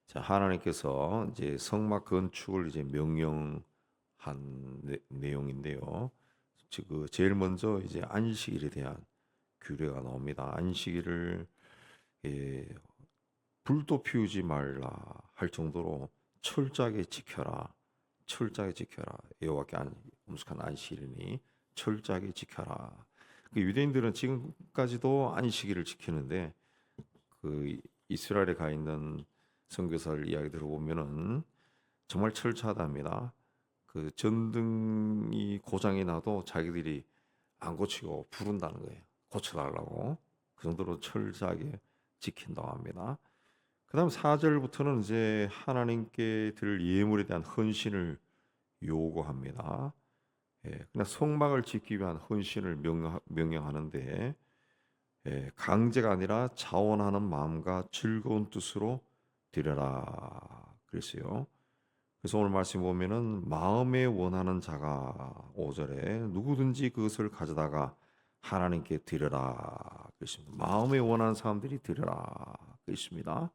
자, 하나님께서 이제 성막 건축을 이제 명령한 내용인데요. 그 제일 먼저 이제 안식일에 대한 규례가 나옵니다. 안식일을 예, 불도 피우지 말라 할 정도로 철저하게 지켜라. 철저하게 지켜라. 여호와께 엄숙한 안식일이니 철저하게 지켜라. 그 유대인들은 지금까지도 안식일을 지키는데 그 이스라엘에 가 있는 선교사들 이야기 들어보면은 정말 철저하답니다. 그 전등이 고장이 나도 자기들이 안 고치고 부른다는 거예요. 고쳐달라고. 그 정도로 철저하게 지킨다고 합니다. 그 다음 4절부터는 이제 하나님께 드릴 예물에 대한 헌신을 요구합니다. 그냥 성막을 짓기 위한 헌신을 명령하는데 강제가 아니라 자원하는 마음과 즐거운 뜻으로 드려라 그랬어요. 그래서 오늘 말씀 보면은 마음에 원하는 자가 5절에 누구든지 그것을 가져다가 하나님께 드려라 그랬습니다. 마음에 원하는 사람들이 드려라 그랬습니다.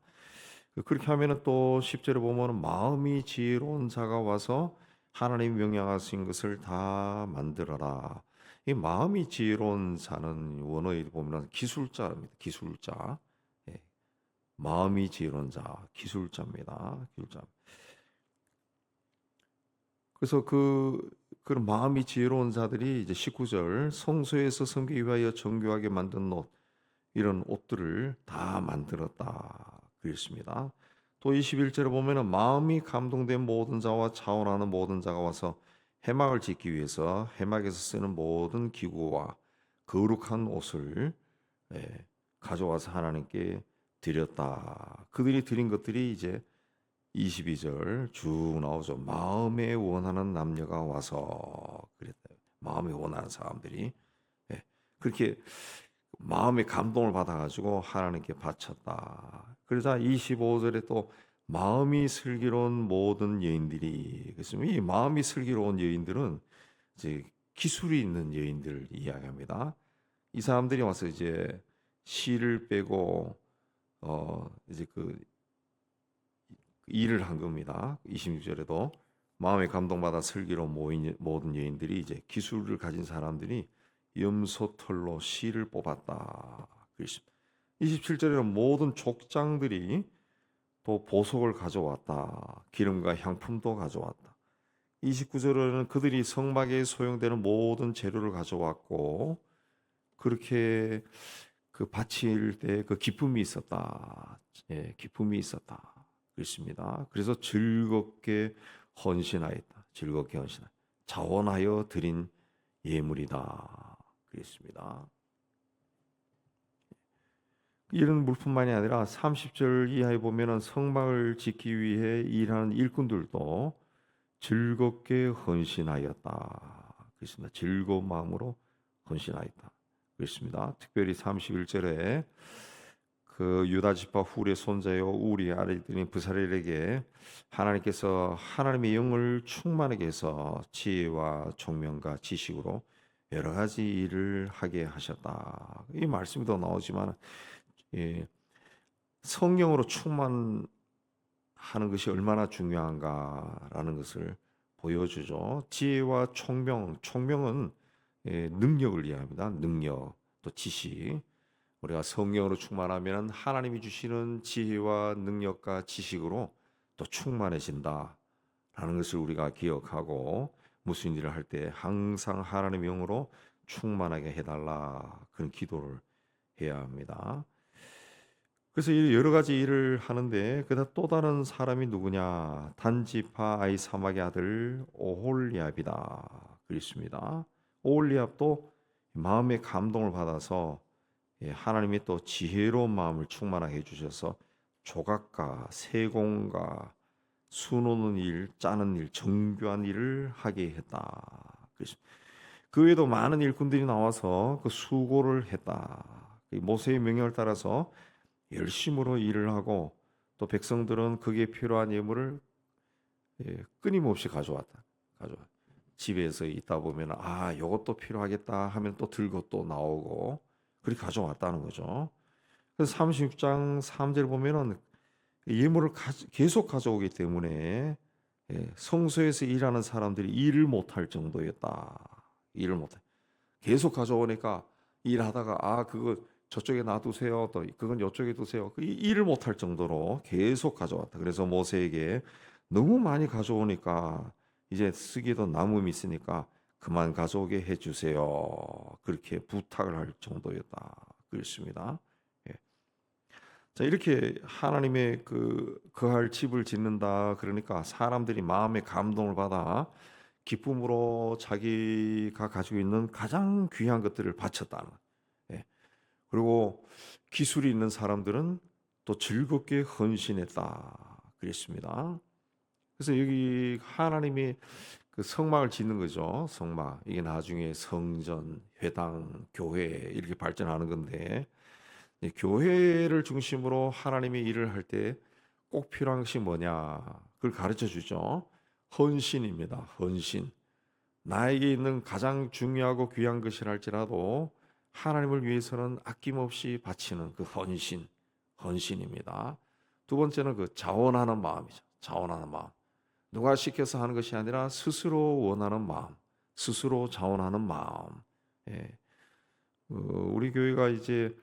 그렇게 하면은 또 10절에 보면은 마음이 지혜로운 자가 와서 하나님 명령하신 것을 다 만들어라. 이 마음이 지혜로운 자는 원어에 보면 기술자입니다. 기술자. 예, 마음이 지혜로운 자, 기술자입니다. 기술자. 그래서 그런 마음이 지혜로운 자들이 이제 19절 성소에서 섬기기 위하여 정교하게 만든 옷 이런 옷들을 다 만들었다 그랬습니다. 또 21절에 보면은 마음이 감동된 모든 자와 차원하는 모든 자가 와서 해막을 짓기 위해서 해막에서 쓰는 모든 기구와 거룩한 옷을 가져와서 하나님께 드렸다. 그들이 드린 것들이 이제 22절 쭉 나오죠. 마음에 원하는 남녀가 와서 그랬다. 마음에 원하는 사람들이 그렇게 마음의 감동을 받아가지고 하나님께 바쳤다. 그러자 25절에 또 마음이 슬기로운 모든 여인들이 그렇습니다. 이 마음이 슬기로운 여인들은 이제 기술이 있는 여인들 이야기합니다. 이 사람들이 와서 이제 실을 빼고 이제 그 일을 한 겁니다. 26절에도 마음에 감동받아 슬기로운 모든 여인들이 이제 기술을 가진 사람들이 염소털로 실을 뽑았다. 27절에는 모든 족장들이 또 보석을 가져왔다. 기름과 향품도 가져왔다. 29절에는 그들이 성막에 소용되는 모든 재료를 가져왔고 그렇게 그 바칠 때 그 기쁨이 있었다. 기쁨이 있었다. 그렇습니다. 그래서 즐겁게 헌신하였다. 즐겁게 헌신하였다. 자원하여 드린 예물이다. 그랬습니다. 이런 물품만이 아니라 30절 이하에 보면은 성막을 짓기 위해 일하는 일꾼들도 즐겁게 헌신하였다. 그렇습니다. 즐거운 마음으로 헌신하였다. 그렇습니다. 특별히 31절에 그 유다 지파 훌의 손자요 우리 아들인 브살렐에게 하나님께서 하나님의 영을 충만하게 해서 지혜와 총명과 지식으로 여러 가지 일을 하게 하셨다. 이 말씀이 더 나오지만 성령으로 충만하는 것이 얼마나 중요한가라는 것을 보여주죠. 지혜와 총명, 총명은 능력을 이해합니다. 능력, 또 지식. 우리가 성령으로 충만하면 하나님이 주시는 지혜와 능력과 지식으로 또 충만해진다라는 것을 우리가 기억하고 무슨 일을 할 때 항상 하나님의 영으로 충만하게 해달라 그런 기도를 해야 합니다. 그래서 여러 가지 일을 하는데 그다 또 다른 사람이 누구냐? 단지파 아이사막의 아들 오홀리압이다. 그렇습니다. 오홀리압도 마음의 감동을 받아서 하나님이 또 지혜로운 마음을 충만하게 해주셔서 조각과 세공과 수놓는 일, 짜는 일, 정교한 일을 하게 했다. 그 외에도 많은 일꾼들이 나와서 그 수고를 했다. 모세의 명령을 따라서 열심으로 일을 하고 또 백성들은 그게 필요한 예물을 끊임없이 가져왔다. 집에서 있다 보면 이것도 필요하겠다 하면 또 들고 또 나오고 그렇게 가져왔다는 거죠. 그래서 36장 3절 보면은 예물을 계속 가져오기 때문에 성소에서 일하는 사람들이 일을 못할 정도였다. 일을 못해. 계속 가져오니까 일하다가 그거 저쪽에 놔두세요. 또 그건 이쪽에 두세요. 일을 못할 정도로 계속 가져왔다. 그래서 모세에게 너무 많이 가져오니까 이제 쓰기도 남음이 있으니까 그만 가져오게 해주세요. 그렇게 부탁을 할 정도였다. 그렇습니다. 예. 자, 이렇게 하나님의 거할 집을 짓는다. 그러니까 사람들이 마음의 감동을 받아 기쁨으로 자기가 가지고 있는 가장 귀한 것들을 바쳤다는 것. 예. 그리고 기술이 있는 사람들은 또 즐겁게 헌신했다. 그랬습니다. 그래서 여기 하나님이 그 성막을 짓는 거죠. 성막. 이게 나중에 성전, 회당, 교회 이렇게 발전하는 건데 교회를 중심으로 하나님의 일을 할 때 꼭 필요한 것이 뭐냐? 그걸 가르쳐 주죠. 헌신입니다. 헌신. 나에게 있는 가장 중요하고 귀한 것이라 할지라도 하나님을 위해서는 아낌없이 바치는 그 헌신, 헌신입니다. 두 번째는 그 자원하는 마음이죠. 자원하는 마음. 누가 시켜서 하는 것이 아니라 스스로 원하는 마음, 스스로 자원하는 마음. 예. 우리 교회가 이제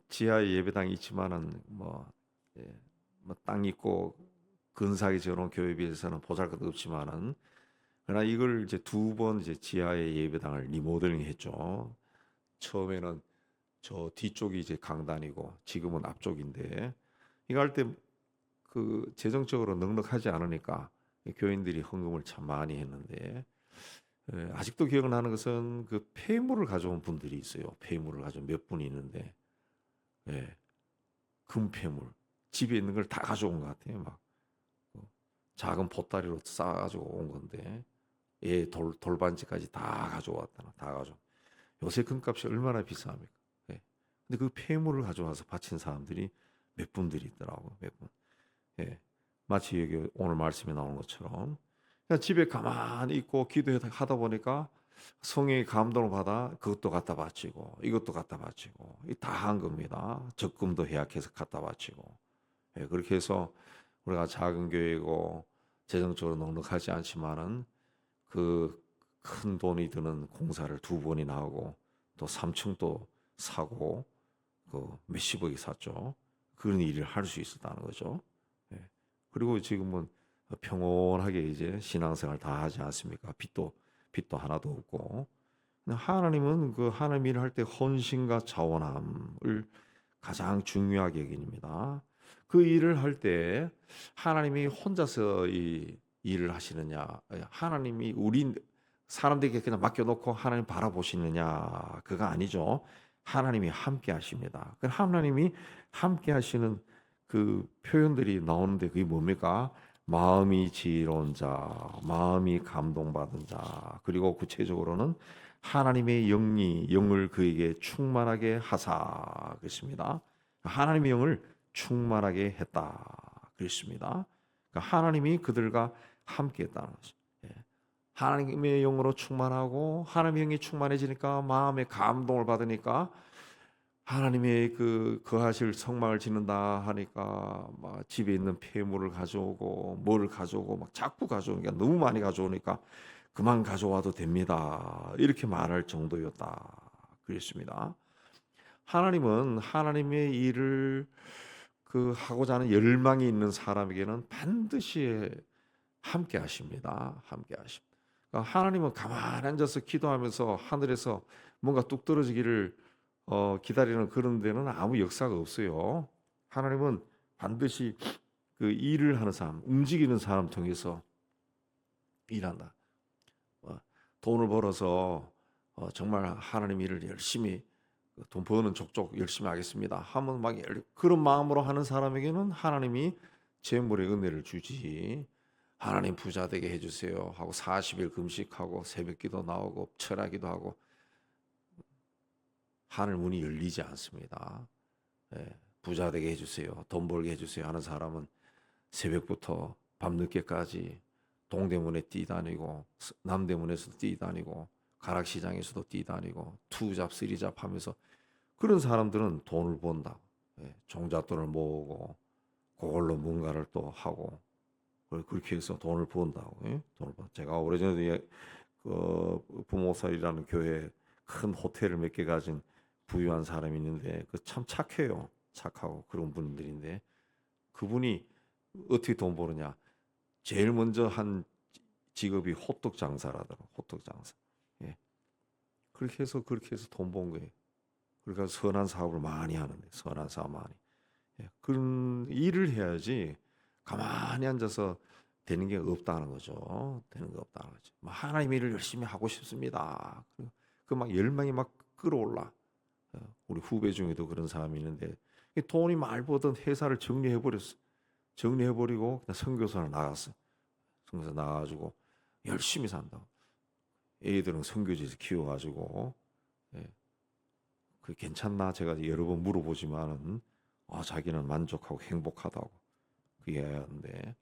지하에 예배당이 있지만은 땅 있고 근사하게 지어놓은 교회에 비해서는 보잘것없지만은 그러나 이걸 이제 두 번 이제 지하에 예배당을 리모델링 했죠. 처음에는 저 뒤쪽이 이제 강단이고 지금은 앞쪽인데 이거 할 때 그 재정적으로 넉넉하지 않으니까 교인들이 헌금을 참 많이 했는데 아직도 기억나는 것은 그 폐물을 가져온 분들이 있어요. 폐물을 가져온 몇 분이 있는데 금폐물 집에 있는 걸 다 가져온 것 같아요. 막 작은 보따리로 싸가지고 온 건데 돌반지까지 다 가져왔다나 다 가져. 요새 금값이 얼마나 비쌉니까? 근데 그 폐물을 가져와서 바친 사람들이 몇 분들이 있더라고. 몇 분. 마치 여기 오늘 말씀에 나온 것처럼 그냥 집에 가만히 있고 기도하다 보니까 성령의 감동을 받아 그것도 갖다 바치고 이것도 갖다 바치고 다 한 겁니다. 적금도 해약해서 갖다 바치고 그렇게 해서 우리가 작은 교회고 재정적으로 넉넉하지 않지만은 그 큰 돈이 드는 공사를 두 번이나 하고 또 3층도 사고 그 몇십억이 샀죠. 그런 일을 할 수 있었다는 거죠. 그리고 지금은 평온하게 이제 신앙생활 다 하지 않습니까? 빚도 하나도 없고. 하나님은 그 하나님 일을 할 때 헌신과 자원함을 가장 중요하게 여깁니다. 그 일을 할 때 하나님이 혼자서 이 일을 하시느냐, 하나님이 우리 사람들에게 그냥 맡겨놓고 하나님 바라보시느냐, 그거 아니죠. 하나님이 함께 하십니다. 그 하나님이 함께 하시는 그 표현들이 나오는데 그게 뭡니까? 마음이 지혜로운 자, 마음이 감동받은 자, 그리고 구체적으로는 하나님의 영을 그에게 충만하게 하사 그랬습니다. 하나님의 영을 충만하게 했다 그랬습니다. 그러니까 하나님이 그들과 함께 했다는 거죠. 하나님의 영으로 충만하고 하나님의 영이 충만해지니까 마음의 감동을 받으니까 하나님의 그 거하실 성막을 짓는다 하니까 막 집에 있는 폐물을 가져오고 뭐를 가져오고 막 자꾸 가져오니까 너무 많이 가져오니까 그만 가져와도 됩니다. 이렇게 말할 정도였다. 그랬습니다. 하나님은 하나님의 일을 하고자 하는 열망이 있는 사람에게는 반드시 함께 하십니다. 함께 하십니다. 그러니까 하나님은 가만히 앉아서 기도하면서 하늘에서 뭔가 뚝 떨어지기를 기다리는 그런 데는 아무 역사가 없어요. 하나님은 반드시 그 일을 하는 사람, 움직이는 사람 통해서 일한다. 돈을 벌어서 정말 하나님 일을 열심히 돈 버는 족족 열심히 하겠습니다 하면 막 그런 마음으로 하는 사람에게는 하나님이 재물의 은혜를 주지. 하나님 부자 되게 해주세요 하고 40일 금식하고 새벽기도 나오고 철야기도 하고 하늘 문이 열리지 않습니다. 부자 되게 해주세요, 돈 벌게 해주세요 하는 사람은 새벽부터 밤늦게까지 동대문에 뛰다니고 남대문에서도 뛰다니고 가락시장에서도 뛰다니고 투잡 쓰리잡 하면서 그런 사람들은 돈을 번다. 종잣돈을 모으고 그걸로 뭔가를 또 하고 그렇게 해서 돈을 번다고. 돈을 번. 제가 오래전에 그 부모살이라는 교회 큰 호텔을 몇 개 가진 부유한 사람이 있는데 그 참 착해요. 착하고 그런 분들인데 그분이 어떻게 돈 버느냐? 제일 먼저 한 직업이 호떡 장사라더라고. 호떡 장사. 예. 그렇게 해서 돈 번 거예요. 그러니까 선한 사업을 많이 하는데 선한 사업 많이. 그런 일을 해야지 가만히 앉아서 되는 게 없다는 거죠. 되는 게 없다는 거죠. 하나님 일을 열심히 하고 싶습니다. 그 막 열망이 막 끌어올라. 우리 후배 중에도 그런 사람이 있는데 돈이 많이 벌던 회사를 정리해버렸어. 정리해버리고 그냥 선교사로 나갔어. 선교사 나가가지고 열심히 산다고. 애들은 선교지에서 키워가지고 그 괜찮나 제가 여러 번 물어보지만은 자기는 만족하고 행복하다고 그 얘기하는데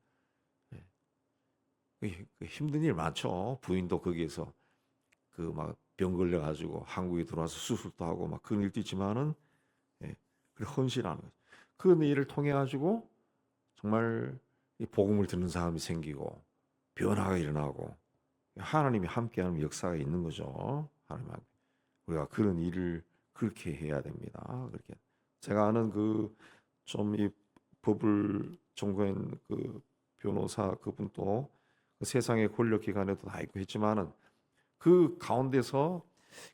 힘든 일 많죠. 부인도 거기에서 그 막 병 걸려 가지고 한국에 들어와서 수술도 하고 막 그런 일도 있지만은 그 헌신하는 거죠. 그 일을 통해 가지고 정말 이 복음을 듣는 사람이 생기고 변화가 일어나고 하나님이 함께하는 역사가 있는 거죠. 하나님 우리가 그런 일을 그렇게 해야 됩니다. 그렇게 제가 아는 그 좀 이 법을 전공한 그 변호사 그분도 그 세상의 권력 기관에도 다 있고 했지만은 그 가운데서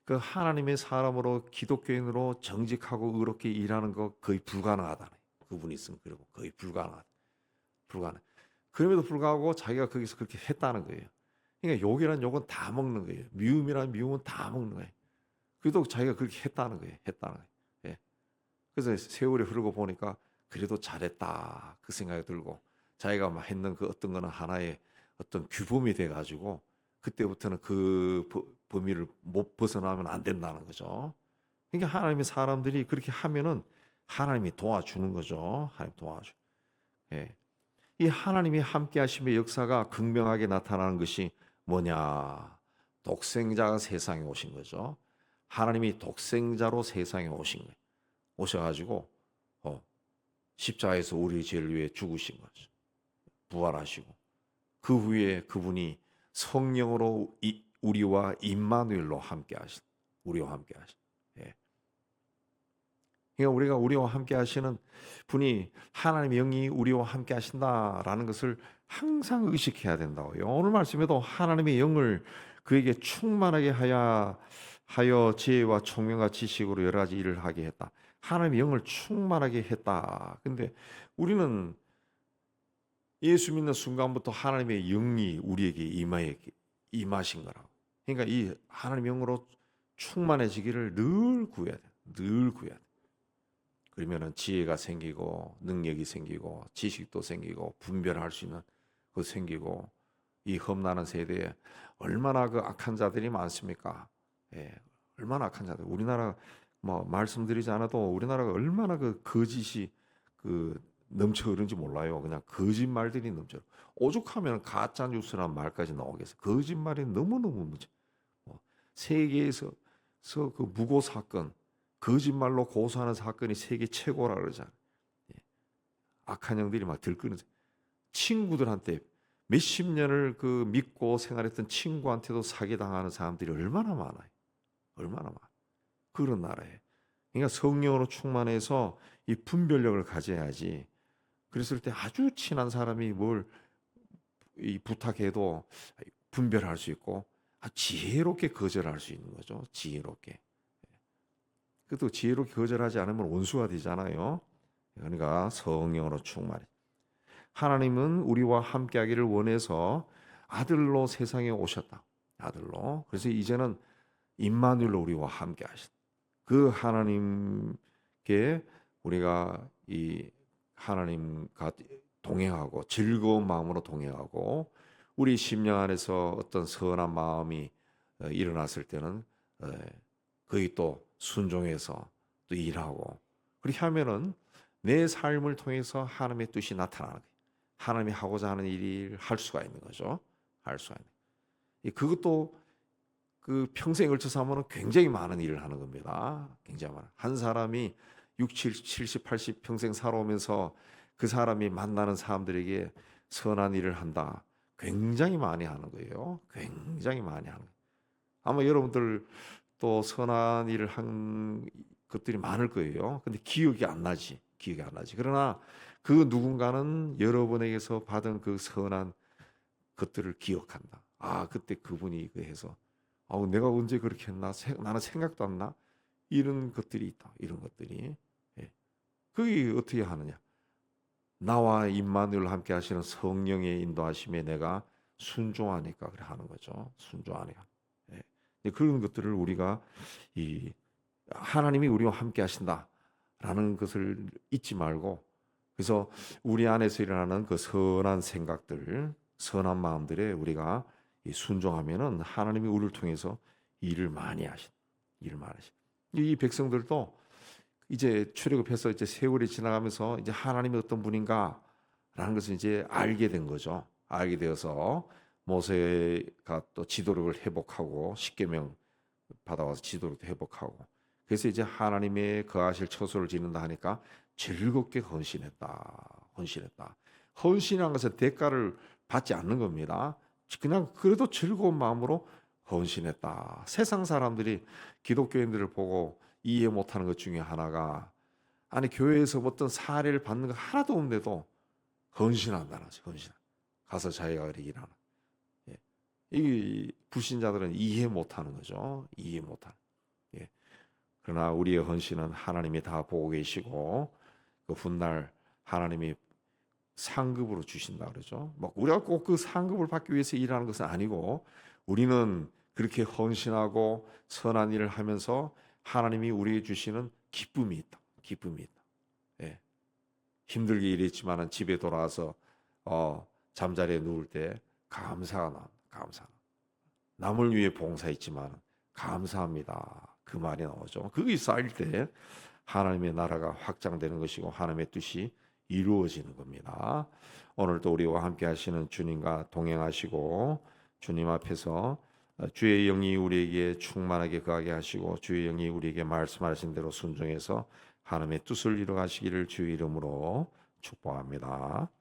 그 하나님의 사람으로 기독교인으로 정직하고 의롭게 일하는 거 거의 불가능하다. 그분이 있으면 그리고 거의 불가능하다. 불가능. 그럼에도 불구하고 자기가 거기서 그렇게 했다는 거예요. 그러니까 욕이란 욕은 다 먹는 거예요. 미움이란 미움은 다 먹는 거예요. 그래도 자기가 그렇게 했다는 거예요. 했다는 거예요. 예. 그래서 세월이 흐르고 보니까 그래도 잘했다 그 생각이 들고 자기가 막 했는 그 어떤 거는 하나의 어떤 규범이 돼 가지고 그때부터는 그 범위를 못 벗어나면 안 된다는 거죠. 그러니까 하나님의 사람들이 그렇게 하면은 하나님이 도와주는 거죠. 하나님 도와줘. 예. 이 하나님이 함께 하심의 역사가 극명하게 나타나는 것이 뭐냐? 독생자가 세상에 오신 거죠. 하나님이 독생자로 세상에 오신 거예요. 오셔가지고 십자가에서 우리 죄를 위해 죽으신 거죠. 부활하시고 그 후에 그분이 성령으로 우리와 임마누엘로 함께 하신 우리와 함께 하신. 그러니까 우리가 우리와 함께 하시는 분이 하나님의 영이 우리와 함께 하신다라는 것을 항상 의식해야 된다고요. 오늘 말씀에도 하나님의 영을 그에게 충만하게 하여 지혜와 총명과 지식으로 여러 가지 일을 하게 했다. 하나님의 영을 충만하게 했다. 근데 우리는 예수 믿는 순간부터 하나님의 영이 우리에게 임하신 거라고. 그러니까 이 하나님의 영으로 충만해지기를 늘 구해야 돼. 늘 구해야 돼. 그러면은 지혜가 생기고 능력이 생기고 지식도 생기고 분별할 수 있는 그 생기고 이 험난한 세대에 얼마나 그 악한 자들이 많습니까? 얼마나 악한 자들. 우리나라 뭐 말씀드리지 않아도 우리나라가 얼마나 그 거짓이 그 넘쳐 흐르는지 몰라요. 그냥 거짓말들이 넘쳐. 오죽하면 가짜 뉴스란 말까지 나오겠어. 거짓말이 너무너무 문제. 세계에서 그 무고 사건 거짓말로 고소하는 사건이 세계 최고라 그러잖아요. 악한 영들이 막 들끓는 친구들한테 몇십 년을 그 믿고 생활했던 친구한테도 사기당하는 사람들이 얼마나 많아요. 얼마나 많아. 그런 나라에. 그러니까 성령으로 충만해서 이 분별력을 가져야지. 그랬을 때 아주 친한 사람이 뭘 부탁해도 분별할 수 있고 지혜롭게 거절할 수 있는 거죠. 지혜롭게. 그래도 지혜롭게 거절하지 않으면 원수가 되잖아요. 그러니까 성령으로 충만해. 하나님은 우리와 함께하기를 원해서 아들로 세상에 오셨다. 아들로. 그래서 이제는 임마누엘로 우리와 함께하신. 그 하나님께 우리가 이 하나님과 동행하고 즐거운 마음으로 동행하고 우리 심령 안에서 어떤 선한 마음이 일어났을 때는 거의 또 순종해서 또 일하고 그렇게 하면은 내 삶을 통해서 하나님의 뜻이 나타나는 거예요. 하나님이 하고자 하는 일을 할 수가 있는 거죠. 할 수가 있는. 그것도 그 평생에 걸쳐서 하면 굉장히 많은 일을 하는 겁니다. 굉장히 많은. 한 사람이 70, 80 평생 살아오면서 그 사람이 만나는 사람들에게 선한 일을 한다. 굉장히 많이 하는 거예요. 굉장히 많이 하는 거예요. 아마 여러분들 또 선한 일을 한 것들이 많을 거예요. 근데 기억이 안 나지. 기억이 안 나지. 그러나 그 누군가는 여러분에게서 받은 그 선한 것들을 기억한다. 아, 그때 그분이 그 해서 내가 언제 그렇게 했나? 나는 생각도 안 나. 이런 것들이 있다. 이런 것들이. 예. 그게 어떻게 하느냐? 나와 임마누엘 함께 하시는 성령의 인도하심에 내가 순종하니까 그래 하는 거죠. 순종하니까. 예. 그런 것들을 우리가 이 하나님이 우리와 함께 하신다라는 것을 잊지 말고, 그래서 우리 안에서 일어나는 그 선한 생각들, 선한 마음들에 우리가 순종하면은 하나님이 우리를 통해서 일을 많이 하신, 일을 많이 하신. 이 백성들도 이제 출애굽해서 이제 세월이 지나가면서 이제 하나님이 어떤 분인가라는 것을 이제 알게 된 거죠. 알게 되어서 모세가 또 지도력을 회복하고 십계명 받아와서 지도력도 회복하고, 그래서 이제 하나님의 거하실 처소를 짓는다 하니까 즐겁게 헌신했다. 헌신했다. 헌신한 것은 대가를 받지 않는 겁니다. 그냥 그래도 즐거운 마음으로 헌신했다. 세상 사람들이 기독교인들을 보고 이해 못하는 것 중에 하나가, 아니 교회에서 어떤 사례를 받는 거 하나도 없는데도 헌신한다는 거죠. 헌신. 가서 자기가 그렇게 일하는. 예. 이 불신자들은 이해 못하는 거죠. 이해 못하는. 예. 그러나 우리의 헌신은 하나님이 다 보고 계시고 그 훗날 하나님이 상급으로 주신다 그러죠. 뭐 우리가 꼭 그 상급을 받기 위해서 일하는 것은 아니고, 우리는 그렇게 헌신하고 선한 일을 하면서 하나님이 우리에게 주시는 기쁨이 있다. 기쁨이 있다. 예. 힘들게 일했지만은 집에 돌아와서 잠자리에 누울 때 감사가 나. 감사. 남을 위해 봉사했지만 감사합니다. 그 말이 나오죠. 그게 쌓일 때 하나님의 나라가 확장되는 것이고 하나님의 뜻이 이루어지는 겁니다. 오늘도 우리와 함께 하시는 주님과 동행하시고 주님 앞에서 주의 영이 우리에게 충만하게 거하게 하시고 주의 영이 우리에게 말씀하신 대로 순종해서 하나님의 뜻을 이루어 가시기를 주의 이름으로 축복합니다.